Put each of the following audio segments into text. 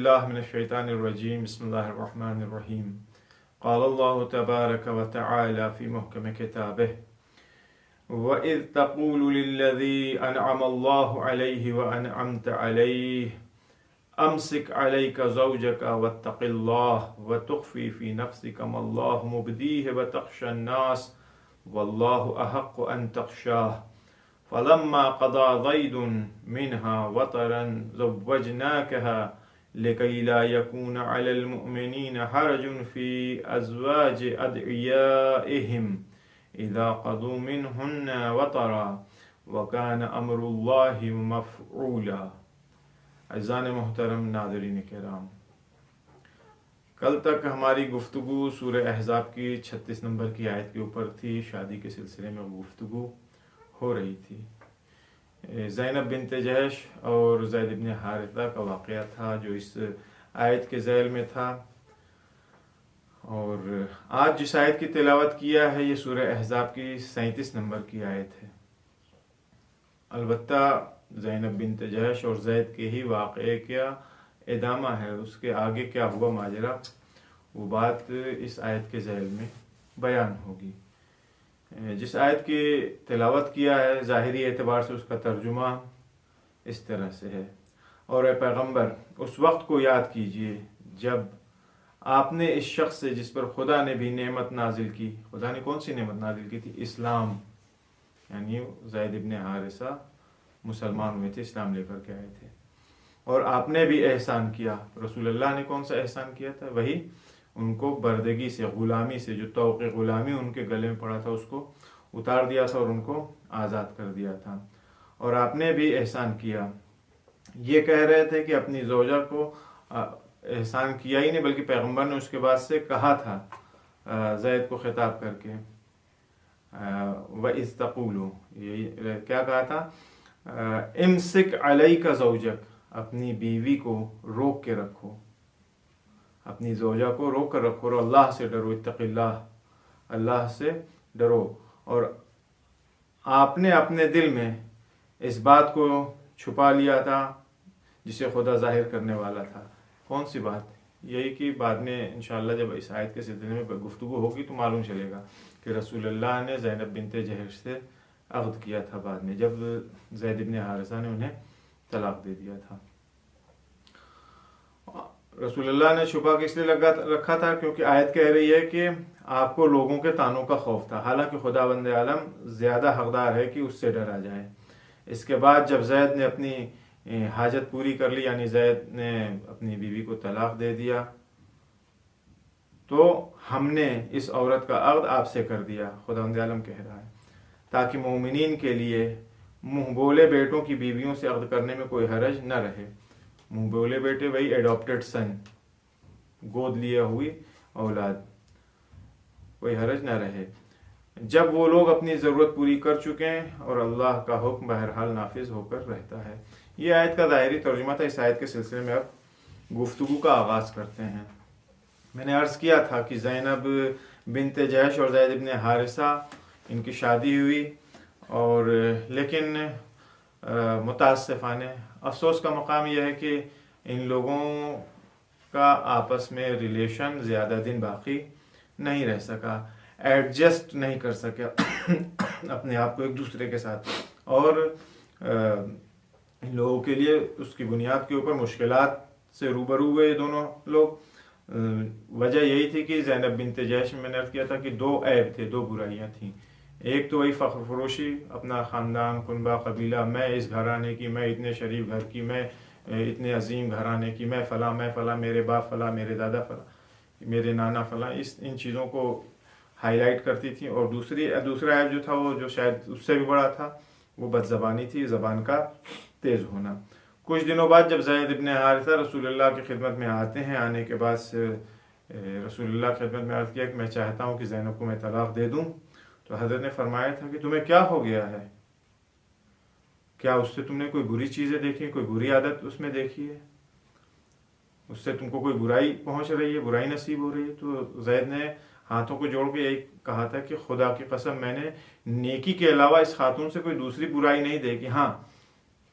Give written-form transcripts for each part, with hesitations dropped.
باللہ من الشیطان الرجیم بسم اللہ الرحمن الرحیم قال اللہ تبارک و تعالی فی محکم کتابہ وَإِذْ تَقُولُ لِلَّذِي أَنْعَمَ اللَّهُ عَلَيْهِ وَأَنْعَمْتَ عَلَيْهِ أَمْسِكْ عَلَيْكَ زَوْجَكَ وَاتَّقِ اللَّهَ وَتُخْفِي فِي نَفْسِكَ مَا اللَّهُ مُبْدِيهِ وَتَخْشَى النَّاسَ وَاللَّهُ أَحَقُّ أَنْ تَخْشَاهُ فَلَمَّا قَضَى زَيْدٌ مِنْهَا وَطَرًا زَوَّجْنَاكَهَا لِكَيْ لَا يَكُونَ عَلَى الْمُؤْمِنِينَ حَرَجٌ فِي أَزْوَاجِ أَدْعِيَائِهِمْ اذا قضوا منهن وطرا وكان امر اللہ مفعولا۔ عزیزان محترم، ناظرین کرام، کل تک ہماری گفتگو سورہ احزاب کی 36 نمبر کی آیت کے اوپر تھی۔ شادی کے سلسلے میں گفتگو ہو رہی تھی۔ زینب بنت جحش اور زید بن حارثہ کا واقعہ تھا جو اس آیت کے ذیل میں تھا، اور آج جس آیت کی تلاوت کیا ہے یہ سورہ احزاب کی 37 نمبر کی آیت ہے۔ البتہ زینب بنت جحش اور زید کے ہی واقعے کا ادامہ ہے، اس کے آگے کیا ہوا ماجرا وہ بات اس آیت کے ذیل میں بیان ہوگی۔ جس آیت کی تلاوت کیا ہے ظاہری اعتبار سے اس کا ترجمہ اس طرح سے ہے: اور اے پیغمبر، اس وقت کو یاد کیجئے جب آپ نے اس شخص سے جس پر خدا نے بھی نعمت نازل کی، خدا نے کون سی نعمت نازل کی تھی؟ اسلام، یعنی زید بن حارثہ مسلمان ہوئے تھے، اسلام لے کر کے آئے تھے، اور آپ نے بھی احسان کیا۔ رسول اللہ نے کون سا احسان کیا تھا؟ وہی ان کو بردگی سے، غلامی سے، جو طوق غلامی ان کے گلے میں پڑا تھا اس کو اتار دیا تھا اور ان کو آزاد کر دیا تھا۔ اور آپ نے بھی احسان کیا، یہ کہہ رہے تھے کہ اپنی زوجہ کو احسان کیا ہی نہیں بلکہ پیغمبر نے اس کے بعد سے کہا تھا زید کو خطاب کر کے، وَإِذْ تَقُولُ، یہ کیا کہا تھا؟ امسک علیک زوجک، اپنی بیوی کو روک کے رکھو، اپنی زوجہ کو روک کر رکھو، اور اللہ سے ڈرو، اتق اللہ، اللہ سے ڈرو۔ اور آپ نے اپنے دل میں اس بات کو چھپا لیا تھا جسے خدا ظاہر کرنے والا تھا۔ کون سی بات؟ یہی کہ بعد میں انشاءاللہ جب اس آیت کے سلسلے میں گفتگو ہوگی تو معلوم چلے گا کہ رسول اللہ نے زینب بنت جحش سے عقد کیا تھا بعد میں، جب زید بن حارثہ نے انہیں طلاق دے دیا تھا۔ رسول اللہ نے چھپا کے اس لیے رکھا تھا کیونکہ آیت کہہ رہی ہے کہ آپ کو لوگوں کے طعنوں کا خوف تھا، حالانکہ خداوند عالم زیادہ حقدار ہے کہ اس سے ڈرا جائے۔ اس کے بعد جب زید نے اپنی حاجت پوری کر لی، یعنی زید نے اپنی بیوی کو طلاق دے دیا، تو ہم نے اس عورت کا عقد آپ سے کر دیا، خداوند عالم کہہ رہا ہے، تاکہ مومنین کے لیے منہ بولے بیٹوں کی بیویوں سے عقد کرنے میں کوئی حرج نہ رہے۔ منہ بولے بیٹے وہی ایڈاپٹڈ سن، گود لیا ہوئی اولاد، کوئی حرج نہ رہے جب وہ لوگ اپنی ضرورت پوری کر چکے ہیں، اور اللہ کا حکم بہرحال نافذ ہو کر رہتا ہے۔ یہ آیت کا ظاہری ترجمہ تھا۔ اس آیت کے سلسلے میں اب گفتگو کا آغاز کرتے ہیں۔ میں نے عرض کیا تھا کہ زینب بنت جحش اور زید بن حارثہ ان کی شادی ہوئی، اور لیکن متاسفانہ افسوس کا مقام یہ ہے کہ ان لوگوں کا آپس میں ریلیشن زیادہ دن باقی نہیں رہ سکا، ایڈجسٹ نہیں کر سکا اپنے آپ کو ایک دوسرے کے ساتھ، اور ان لوگوں کے لیے اس کی بنیاد کے اوپر مشکلات سے روبرو ہوئے دونوں لوگ۔ وجہ یہی تھی کہ زینب بنت جحش میں نے عرض کیا تھا کہ دو عیب تھے، دو برائیاں تھیں۔ ایک تو وہی فخر فروشی، اپنا خاندان، کنبہ، قبیلہ، میں اس گھرانے کی، میں اتنے شریف گھر کی، میں اتنے عظیم گھرانے کی، میں فلاں، میرے باپ فلاں، میرے دادا فلاں، میرے نانا فلاں، ان چیزوں کو ہائی لائٹ کرتی تھی۔ اور دوسرا عیب جو تھا وہ جو شاید اس سے بھی بڑا تھا، وہ بد زبانی تھی، زبان کا تیز ہونا۔ کچھ دنوں بعد جب زید ابن حارثہ رسول اللہ کی خدمت میں آتے ہیں، آنے کے بعد رسول اللہ کی خدمت میں عرض کیا کہ میں چاہتا ہوں کہ زینب کو میں طلاق دے دوں، تو حضرت نے فرمایا تھا کہ تمہیں کیا ہو گیا ہے؟ کیا اس سے تم نے کوئی بری چیزیں دیکھی، کوئی بری عادت اس میں دیکھی ہے؟ اس سے تم کو کوئی برائی پہنچ رہی ہے، برائی نصیب ہو رہی ہے؟ تو زید نے ہاتھوں کو جوڑ کے یہی کہا تھا کہ خدا کی قسم میں نے نیکی کے علاوہ اس خاتون سے کوئی دوسری برائی نہیں دیکھی۔ ہاں،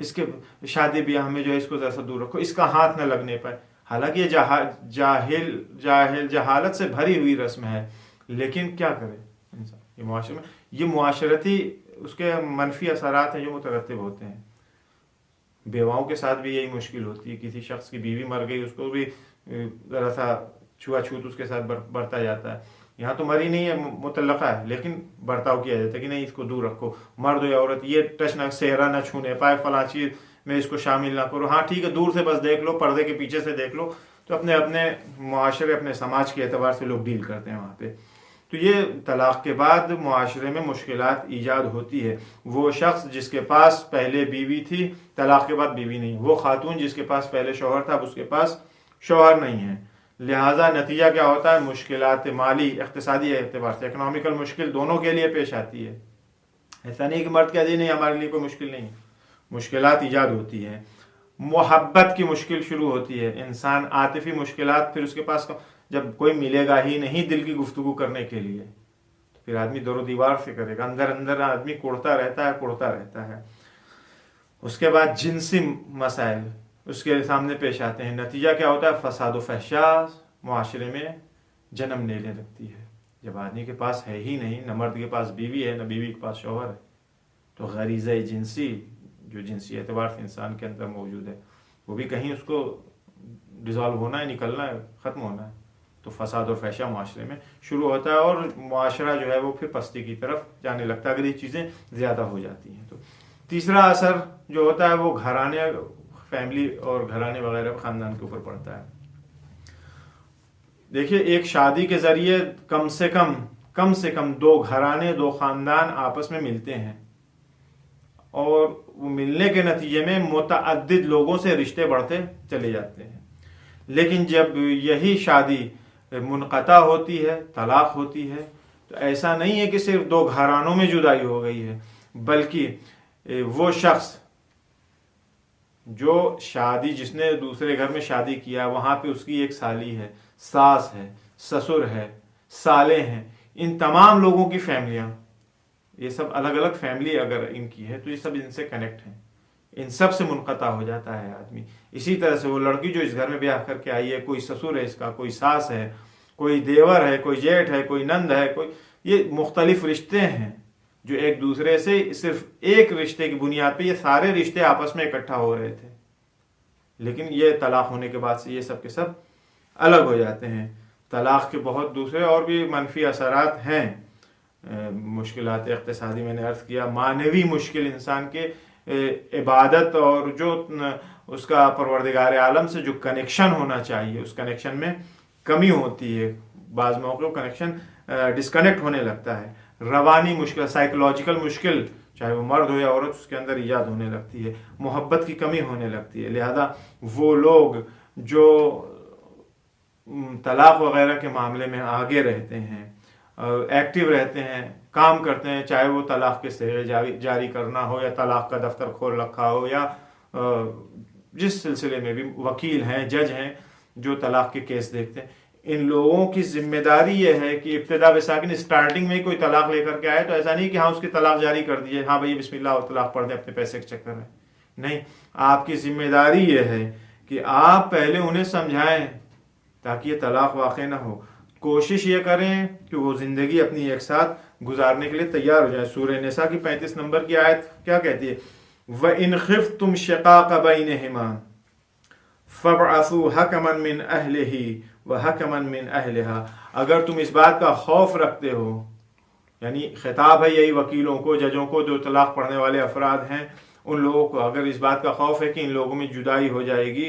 اس کے شادی بیاہ میں جو ہے اس کو ذرا سا دور رکھو، اس کا ہاتھ نہ لگنے پائے. حالانکہ یہ جہالت سے بھری ہوئی رسم ہے، لیکن کیا کرے انسان. یہ معاشرے میں یہ معاشرتی اس کے منفی اثرات ہیں جو مترتب ہوتے ہیں. بیواؤں کے ساتھ بھی یہی مشکل ہوتی ہے. کسی شخص کی بیوی مر گئی، اس کو بھی ذرا سا چھوا چھوت اس کے ساتھ برتا جاتا ہے. یہاں تو مری نہیں ہے، متعلقہ ہے، لیکن برتاؤ کیا جاتا ہے کہ نہیں اس کو دور رکھو، مرد ہو یا عورت یہ ٹچ نہ، صحرا نہ چھونے پائے، فلاں چیز میں اس کو شامل نہ کرو. ہاں ٹھیک ہے، دور سے بس دیکھ لو، پردے کے پیچھے سے دیکھ لو. تو اپنے معاشرے، اپنے سماج کے اعتبار سے لوگ ڈیل کرتے ہیں وہاں پہ. تو یہ طلاق کے بعد معاشرے میں مشکلات ایجاد ہوتی ہے. وہ شخص جس کے پاس پہلے بیوی تھی، طلاق کے بعد بیوی نہیں. وہ خاتون جس کے پاس پہلے شوہر تھا، اب اس کے پاس شوہر نہیں ہے. لہٰذا نتیجہ کیا ہوتا ہے؟ مشکلات مالی، اقتصادی اعتبار سے اکنامیکل مشکل دونوں کے لیے پیش آتی ہے. ایسا نہیں کہ مرد کہہ دے نہیں ہمارے لیے کوئی مشکل نہیں. مشکلات ایجاد ہوتی ہیں. محبت کی مشکل شروع ہوتی ہے. انسان عاطفی مشکلات، پھر اس کے پاس جب کوئی ملے گا ہی نہیں دل کی گفتگو کرنے کے لیے، تو پھر آدمی دور و دیوار سے کرے گا. اندر اندر آدمی کوڑتا رہتا ہے. اس کے بعد جنسی مسائل اس کے سامنے پیش آتے ہیں. نتیجہ کیا ہوتا ہے؟ فساد و فحشا معاشرے میں جنم لینے لگتی ہے. جب آدمی کے پاس ہے ہی نہیں، نہ مرد کے پاس بیوی ہے، نہ بیوی کے پاس شوہر ہے، تو غریزہ جنسی جو جنسی اعتبار سے انسان کے اندر موجود ہے، وہ بھی کہیں اس کو ڈیزالو ہونا ہے، نکلنا ہے، ختم ہونا ہے. تو فساد اور فحشا معاشرے میں شروع ہوتا ہے، اور معاشرہ جو ہے وہ پھر پستی کی طرف جانے لگتا ہے اگر یہ چیزیں زیادہ ہو جاتی ہیں. تو تیسرا اثر جو ہوتا ہے وہ گھرانے، فیملی اور گھرانے وغیرہ خاندان کے اوپر پڑتا ہے. دیکھیے، ایک شادی کے ذریعے کم سے کم 2 گھرانے، 2 خاندان آپس میں ملتے ہیں، اور وہ ملنے کے نتیجے میں متعدد لوگوں سے رشتے بڑھتے چلے جاتے ہیں. لیکن جب یہی شادی منقطع ہوتی ہے، طلاق ہوتی ہے، تو ایسا نہیں ہے کہ صرف 2 گھرانوں میں جدائی ہو گئی ہے، بلکہ وہ شخص جو جس نے دوسرے گھر میں شادی کیا، وہاں پہ اس کی ایک سالی ہے، ساس ہے، سسر ہے، سالے ہیں. ان تمام لوگوں کی فیملیاں، یہ سب الگ الگ فیملی اگر ان کی ہے تو یہ سب ان سے کنیکٹ ہیں. ان سب سے منقطع ہو جاتا ہے آدمی. اسی طرح سے وہ لڑکی جو اس گھر میں بیاہ کر کے آئی ہے، کوئی سسر ہے اس کا، کوئی ساس ہے، کوئی دیور ہے، کوئی جیٹھ ہے، کوئی نند ہے، یہ مختلف رشتے ہیں جو ایک دوسرے سے صرف ایک رشتے کی بنیاد پہ یہ سارے رشتے آپس میں اکٹھا ہو رہے تھے، لیکن یہ طلاق ہونے کے بعد سے یہ سب کے سب الگ ہو جاتے ہیں. طلاق کے بہت دوسرے اور بھی منفی اثرات ہیں. مشکلات اقتصادی میں نے عرض کیا، معنوی مشکل، انسان کے عبادت اور جو اس کا پروردگار عالم سے جو کنیکشن ہونا چاہیے، اس کنیکشن میں کمی ہوتی ہے. بعض موقعوں کنیکشن ڈسکنیکٹ ہونے لگتا ہے. روانی مشکل، سائیکولوجیکل مشکل، چاہے وہ مرد ہو یا عورت، اس کے اندر ایجاد ہونے لگتی ہے. محبت کی کمی ہونے لگتی ہے. لہذا وہ لوگ جو طلاق وغیرہ کے معاملے میں آگے رہتے ہیں، ایکٹیو رہتے ہیں، کام کرتے ہیں، چاہے وہ طلاق کے صیغے جاری کرنا ہو، یا طلاق کا دفتر کھول رکھا ہو، یا جس سلسلے میں بھی وکیل ہیں، جج ہیں جو طلاق کے کیس دیکھتے ہیں، ان لوگوں کی ذمہ داری یہ ہے کہ ابتدا بساکن اسٹارٹنگ میں کوئی طلاق لے کر کے آئے تو ایسا نہیں کہ ہاں اس کی طلاق جاری کر دیجیے، ہاں بھائی بسم اللہ اور طلاق پڑھ دیں اپنے پیسے کے چکر میں. نہیں، آپ کی ذمہ داری یہ ہے کہ آپ پہلے انہیں سمجھائیں تاکہ یہ طلاق واقع نہ ہو. کوشش یہ کریں کہ وہ زندگی اپنی ایک ساتھ گزارنے کے لیے تیار ہو جائیں. سورہ نساء کی 35 نمبر کی آیت کیا کہتی ہے؟ وَإِنْ خِفْتُمْ شِقَاقَ بَيْنِهِمَا فَابْعَثُوا حَكَمًا مِّنْ أَهْلِهِ وَحَكَمًا مِّنْ أَهْلِهَا. اگر تم اس بات کا خوف رکھتے ہو، یعنی خطاب ہے یہی وکیلوں کو، ججوں کو، جو طلاق پڑھنے والے افراد ہیں، ان لوگوں کو اگر اس بات کا خوف ہے کہ ان لوگوں میں جدائی ہو جائے گی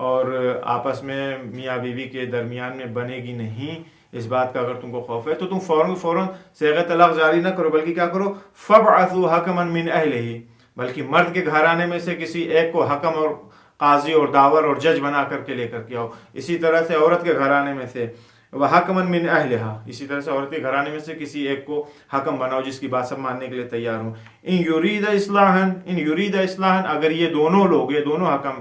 اور آپس میں میاں بیوی کے درمیان میں بنے گی نہیں، اس بات کا اگر تم کو خوف ہے تو تم فوراً صیغہ طلاق جاری نہ کرو، بلکہ کیا کرو؟ فَابْعَثُوا حَكَمًا مِّنْ أَهْلِهِ، بلکہ مرد کے گھرانے میں سے کسی ایک کو حکم اور قاضی اور داور اور جج بنا کر کے لے کر کے آؤ. اسی طرح سے عورت کے گھرانے میں سے وَحَكَمًا مِّنْ أَهْلِهَا، اسی طرح سے عورت کے گھرانے میں سے کسی ایک کو حکم بناؤ جس کی بات سب ماننے کے لیے تیار ہوں. ان یرید اصلاحا، اگر یہ دونوں لوگ، یہ دونوں حکم،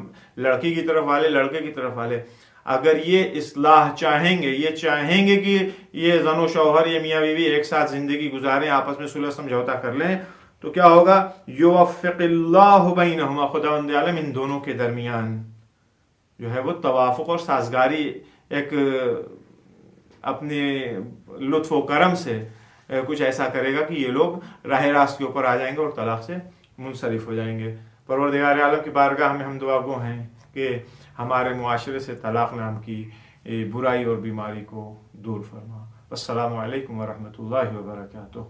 لڑکی کی طرف والے، لڑکے کی طرف والے، اگر یہ اصلاح چاہیں گے، یہ چاہیں گے کہ یہ زن و شوہر، یہ میاں بیوی ایک ساتھ زندگی گزاریں، آپس میں صلح سمجھوتا کر لیں، تو کیا ہوگا؟ یوفق اللہ بینہما، خداوند عالم ان دونوں کے درمیان جو ہے وہ توافق اور سازگاری ایک اپنے لطف و کرم سے کچھ ایسا کرے گا کہ یہ لوگ راہ راست کے اوپر آ جائیں گے اور طلاق سے منصرف ہو جائیں گے۔ پروردگار عالم کی بارگاہ میں ہم دعا گو ہیں کہ ہمارے معاشرے سے طلاق نام کی برائی اور بیماری کو دور فرما۔ السلام علیکم ورحمۃ اللہ وبرکاتہ۔